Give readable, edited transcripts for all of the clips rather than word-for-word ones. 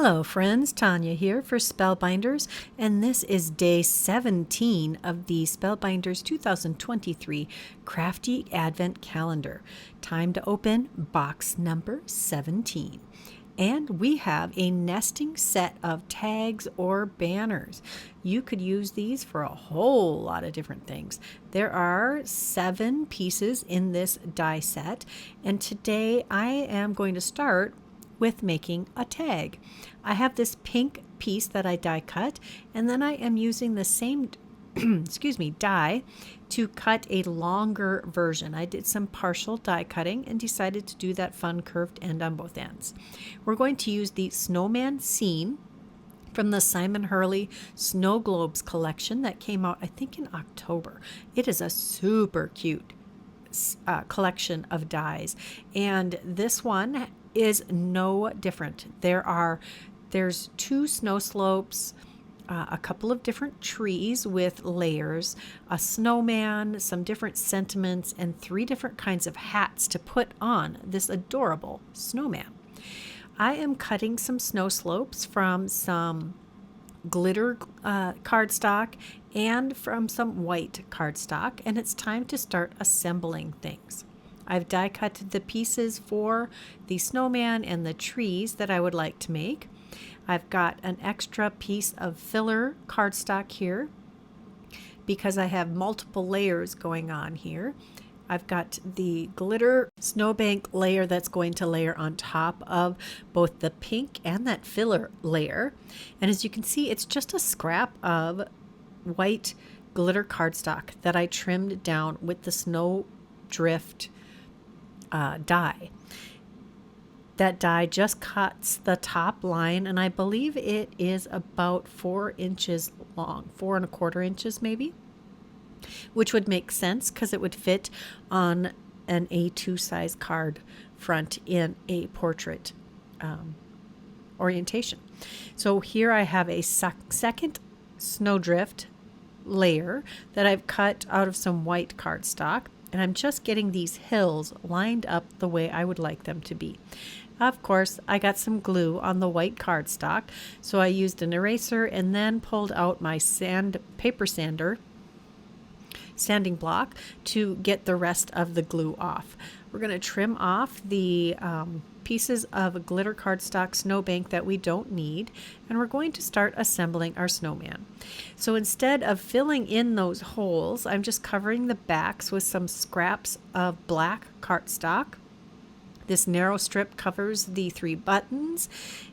Hello friends, Tanya here for Spellbinders, and this is day 17 of the Spellbinders 2023 Crafty Advent Calendar. Time to open box number 17. And we have a nesting set of tags or banners. You could use these for a whole lot of different things. There are 7 pieces in this die set, and today I am going to start with making a tag. I have this pink piece that I die cut, and then I am using the same die to cut a longer version. I did some partial die cutting and decided to do that fun curved end on both ends. We're going to use the Snowman scene from the Simon Hurley Snow Globes collection that came out I think in October. It is a super cute collection of dies, and this one is no different. There's 2 snow slopes, a couple of different trees with layers, a snowman, some different sentiments, and 3 different kinds of hats to put on this adorable snowman. I am cutting some snow slopes from some glitter cardstock and from some white cardstock, and it's time to start assembling things. I've die cut the pieces for the snowman and the trees that I would like to make. I've got an extra piece of filler cardstock here because I have multiple layers going on here. I've got the glitter snowbank layer that's going to layer on top of both the pink and that filler layer. And as you can see, it's just a scrap of white glitter cardstock that I trimmed down with the snow drift die. That die just cuts the top line, and I believe it is about 4 inches long, 4¼ inches maybe, which would make sense because it would fit on an A2 size card front in a portrait orientation. So here I have a second snowdrift layer that I've cut out of some white cardstock, and I'm just getting these hills lined up the way I would like them to be. Of course, I got some glue on the white cardstock, so I used an eraser and then pulled out my paper sander sanding block to get the rest of the glue off. We're going to trim off the pieces of glitter cardstock snowbank that we don't need, and we're going to start assembling our snowman. So instead of filling in those holes, I'm just covering the backs with some scraps of black cardstock. This narrow strip covers the 3 buttons,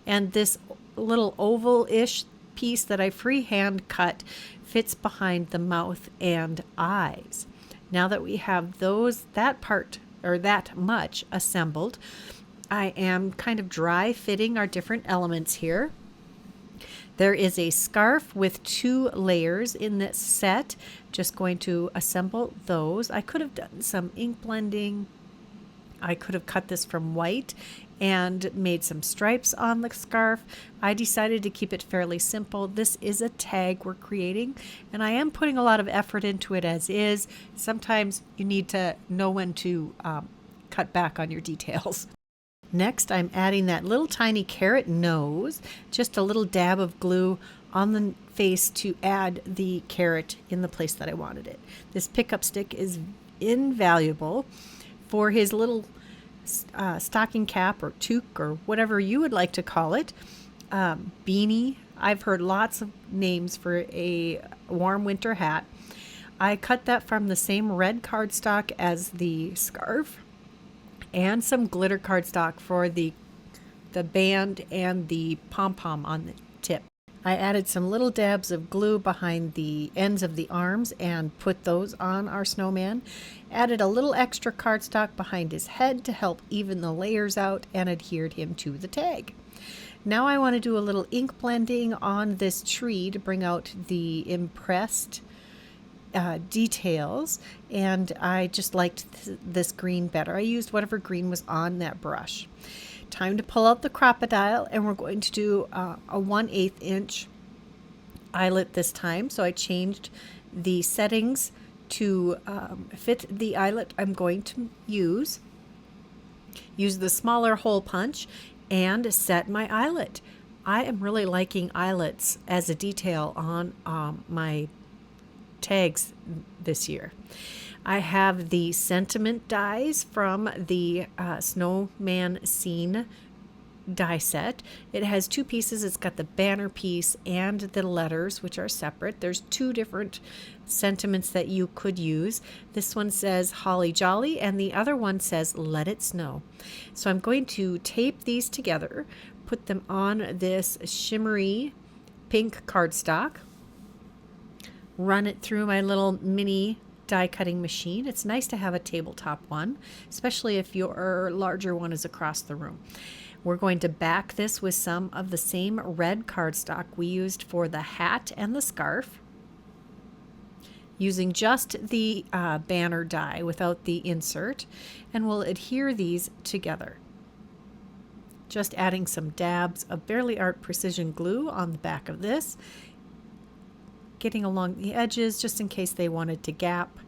and this little oval-ish piece that I freehand cut fits behind the mouth and eyes. Now that we have that much assembled, I am kind of dry fitting our different elements here. There is a scarf with 2 layers in this set. Just going to assemble those. I could have done some ink blending. I could have cut this from white and made some stripes on the scarf. I decided to keep it fairly simple. This is a tag we're creating, and I am putting a lot of effort into it as is. Sometimes you need to know when to cut back on your details. Next, I'm adding that little tiny carrot nose, just a little dab of glue on the face to add the carrot in the place that I wanted it. This pickup stick is invaluable for his little stocking cap or toque or whatever you would like to call it. Beanie. I've heard lots of names for a warm winter hat. I cut that from the same red cardstock as the scarf, and some glitter cardstock for the band and the pom-pom on the tip. I added some little dabs of glue behind the ends of the arms and put those on our snowman. Added a little extra cardstock behind his head to help even the layers out and adhered him to the tag. Now I want to do a little ink blending on this tree to bring out the impressed details, and I just liked this green better. I used whatever green was on that brush. Time to pull out the crocodile, and we're going to do a 1/8 inch eyelet this time. So I changed the settings to fit the eyelet I'm going to use. Use the smaller hole punch and set my eyelet. I am really liking eyelets as a detail on my tags this year. I have the sentiment dies from the Snowman scene die set. It has two pieces. It's got the banner piece and the letters, which are separate. There's two different sentiments that you could use. This one says Holly Jolly and the other one says Let It Snow. So I'm going to tape these together, put them on this shimmery pink cardstock, run it through my little mini die cutting machine. It's nice to have a tabletop one, especially if your larger one is across the room. We're going to back this with some of the same red cardstock we used for the hat and the scarf, using just the banner die without the insert, and we'll adhere these together. Just adding some dabs of Barely Art Precision Glue on the back of this, getting along the edges just in case they wanted to gap.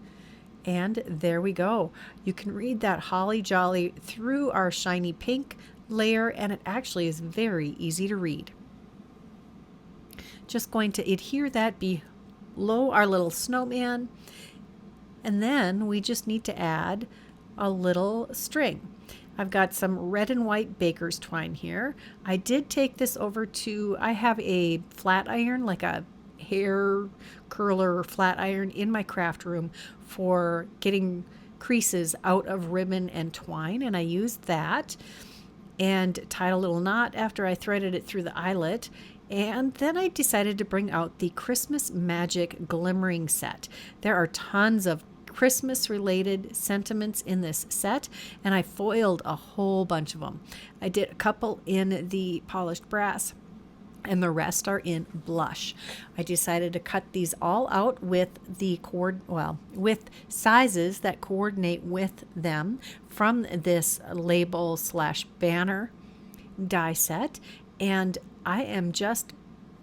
And there we go. You can read that Holly Jolly through our shiny pink layer, and it actually is very easy to read. Just going to adhere that below our little snowman, and then we just need to add a little string. I've got some red and white baker's twine here. I did take this over to, I have a flat iron, like a hair curler flat iron in my craft room for getting creases out of ribbon and twine, and I used that and tied a little knot after I threaded it through the eyelet. And then I decided to bring out the Christmas Magic Glimmering set. There are tons of Christmas related sentiments in this set, and I foiled a whole bunch of them. I did a couple in the polished brass, and the rest are in blush. I decided to cut these all out with the with sizes that coordinate with them from this label / banner die set, and I am just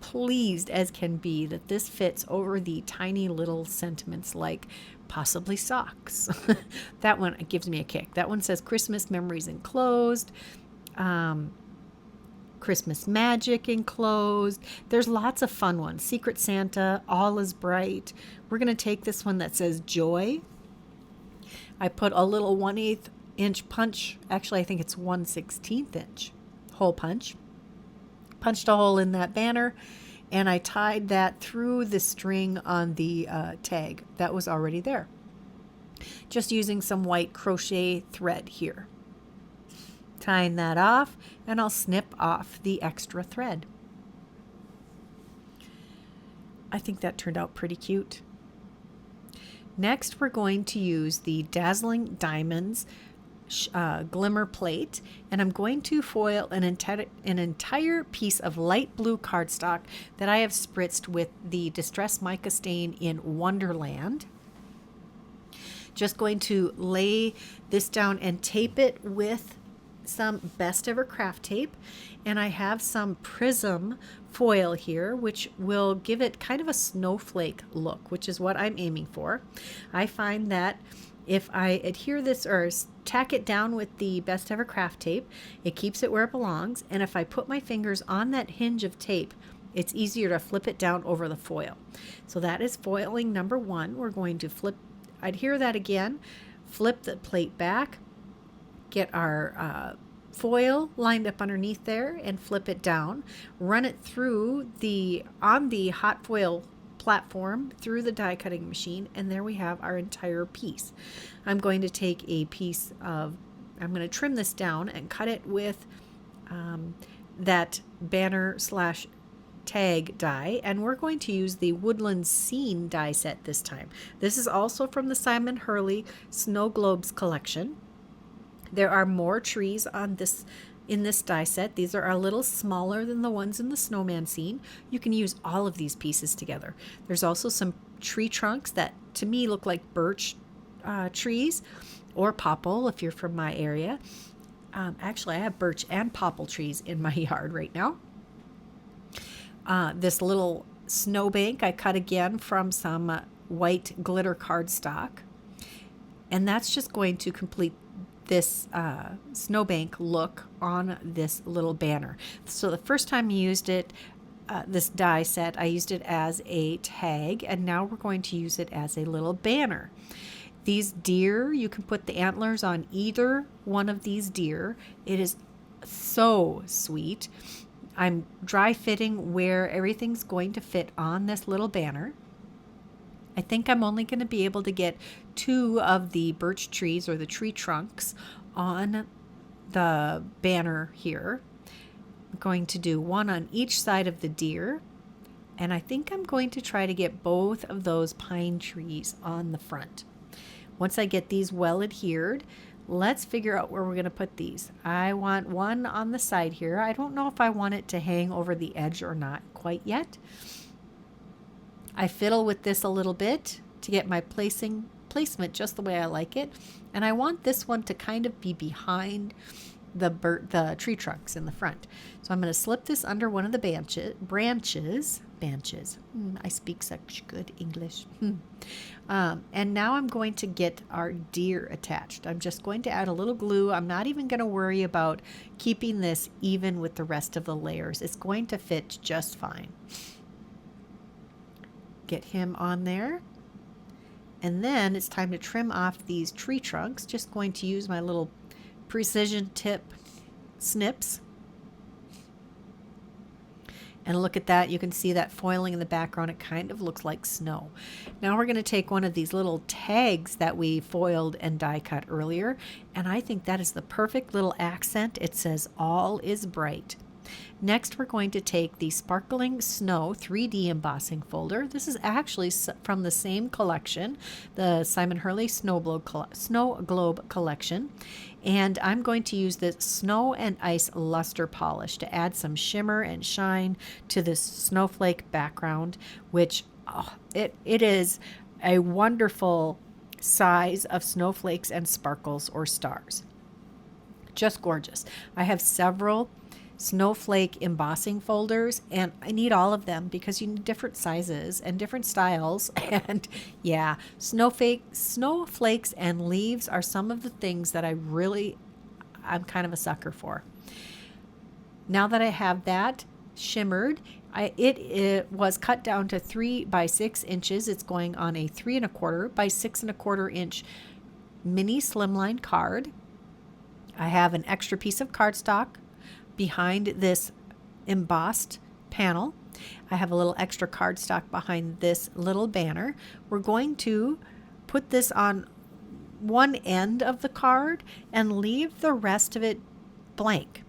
pleased as can be that this fits over the tiny little sentiments like possibly socks. That one gives me a kick. That one says Christmas Memories Enclosed, Christmas Magic Enclosed. There's lots of fun ones. Secret Santa, All is Bright. We're going to take this one that says Joy. I put a little 1/8 inch punch. Actually, I think it's 1/16 inch hole punch. Punched a hole in that banner, and I tied that through the string on the tag that was already there. Just using some white crochet thread here. Tying that off, and I'll snip off the extra thread. I think that turned out pretty cute. Next, we're going to use the Dazzling Diamonds Glimmer plate, and I'm going to foil an entire piece of light blue cardstock that I have spritzed with the Distress Mica stain in Wonderland. Just going to lay this down and tape it with some Best Ever Craft tape, and I have some Prism foil here, which will give it kind of a snowflake look, which is what I'm aiming for. I find that if I adhere this or tack it down with the Best Ever Craft tape, it keeps it where it belongs, and if I put my fingers on that hinge of tape, it's easier to flip it down over the foil. So that is foiling number 1. We're going to adhere that again, flip the plate back, get our foil lined up underneath there, and flip it down, run it through on the hot foil platform through the die cutting machine, and there we have our entire piece. I'm going to take a piece of, I'm going to trim this down and cut it with that banner / tag die, and we're going to use the Woodland scene die set this time. This is also from the Simon Hurley Snow Globes collection. There are more trees in this die set. These are a little smaller than the ones in the snowman scene. You can use all of these pieces together. There's also some tree trunks that to me look like birch trees, or popple if you're from my area. Actually, I have birch and popple trees in my yard right now. This little snowbank I cut again from some white glitter cardstock, and that's just going to complete this snowbank look on this little banner. So the first time I used it, this die set, I used it as a tag, and now we're going to use it as a little banner. These deer, you can put the antlers on either one of these deer. It is so sweet. I'm dry fitting where everything's going to fit on this little banner. I think I'm only going to be able to get 2 of the birch trees or the tree trunks on the banner here. I'm going to do 1 on each side of the deer, and I think I'm going to try to get both of those pine trees on the front. Once I get these well adhered, let's figure out where we're going to put these. I want 1 on the side here. I don't know if I want it to hang over the edge or not quite yet. I fiddle with this a little bit to get my placement just the way I like it. And I want this one to kind of be behind the tree trunks in the front. So I'm going to slip this under one of the branches. I speak such good English. And now I'm going to get our deer attached. I'm just going to add a little glue. I'm not even going to worry about keeping this even with the rest of the layers. It's going to fit just fine. Get him on there. And then it's time to trim off these tree trunks. Just going to use my little precision tip snips. And look at that. You can see that foiling in the background. It kind of looks like snow. Now we're going to take one of these little tags that we foiled and die cut earlier. And I think that is the perfect little accent. It says, "All is bright." Next, we're going to take the Sparkling Snow 3D embossing folder. This is actually from the same collection, the Simon Hurley Snow Globe collection. And I'm going to use this Snow and Ice Luster Polish to add some shimmer and shine to this snowflake background, which it is a wonderful size of snowflakes and sparkles or stars. Just gorgeous. I have several snowflake embossing folders, and I need all of them because you need different sizes and different styles. And yeah, snowflakes and leaves are some of the things that I'm kind of a sucker for. Now that I have that shimmered, it was cut down to 3 by 6 inches. It's going on a 3 1/4 by 6 1/4 inch mini slimline card. I have an extra piece of cardstock behind this embossed panel. I have a little extra cardstock behind this little banner. We're going to put this on one end of the card and leave the rest of it blank.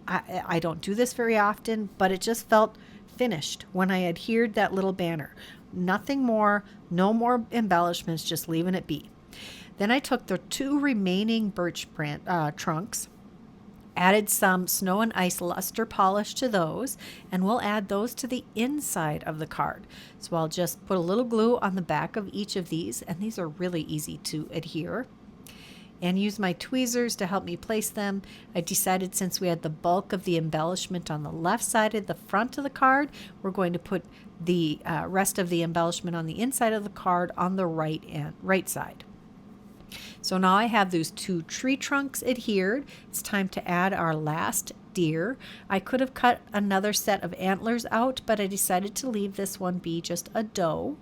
I don't do this very often, but it just felt finished when I adhered that little banner. Nothing more, no more embellishments, just leaving it be. Then I took the 2 remaining birch trunks, added some Snow and Ice Luster Polish to those, and we'll add those to the inside of the card. So I'll just put a little glue on the back of each of these, and these are really easy to adhere, and use my tweezers to help me place them. I decided since we had the bulk of the embellishment on the left side of the front of the card, we're going to put the rest of the embellishment on the inside of the card on the right side. So now I have those 2 tree trunks adhered. It's time to add our last deer. I could have cut another set of antlers out, but I decided to leave this one be just a doe.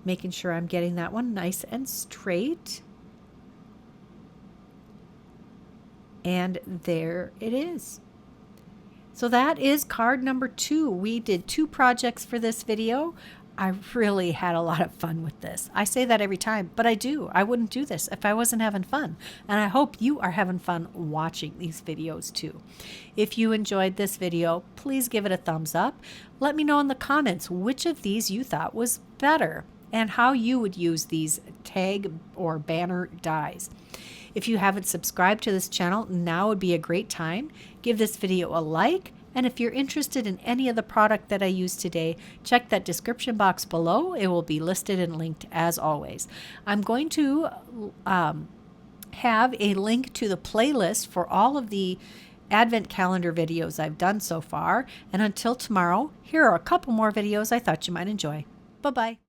Making sure I'm getting that one nice and straight. And there it is. So that is card number 2. We did 2 projects for this video. I really had a lot of fun with this. I say that every time, but I do. I wouldn't do this if I wasn't having fun. And I hope you are having fun watching these videos too. If you enjoyed this video, please give it a thumbs up. Let me know in the comments which of these you thought was better and how you would use these tag or banner dies. If you haven't subscribed to this channel, now would be a great time. Give this video a like. And if you're interested in any of the product that I used today, check that description box below. It will be listed and linked as always. I'm going to have a link to the playlist for all of the Advent calendar videos I've done so far. And until tomorrow, here are a couple more videos I thought you might enjoy. Bye-bye.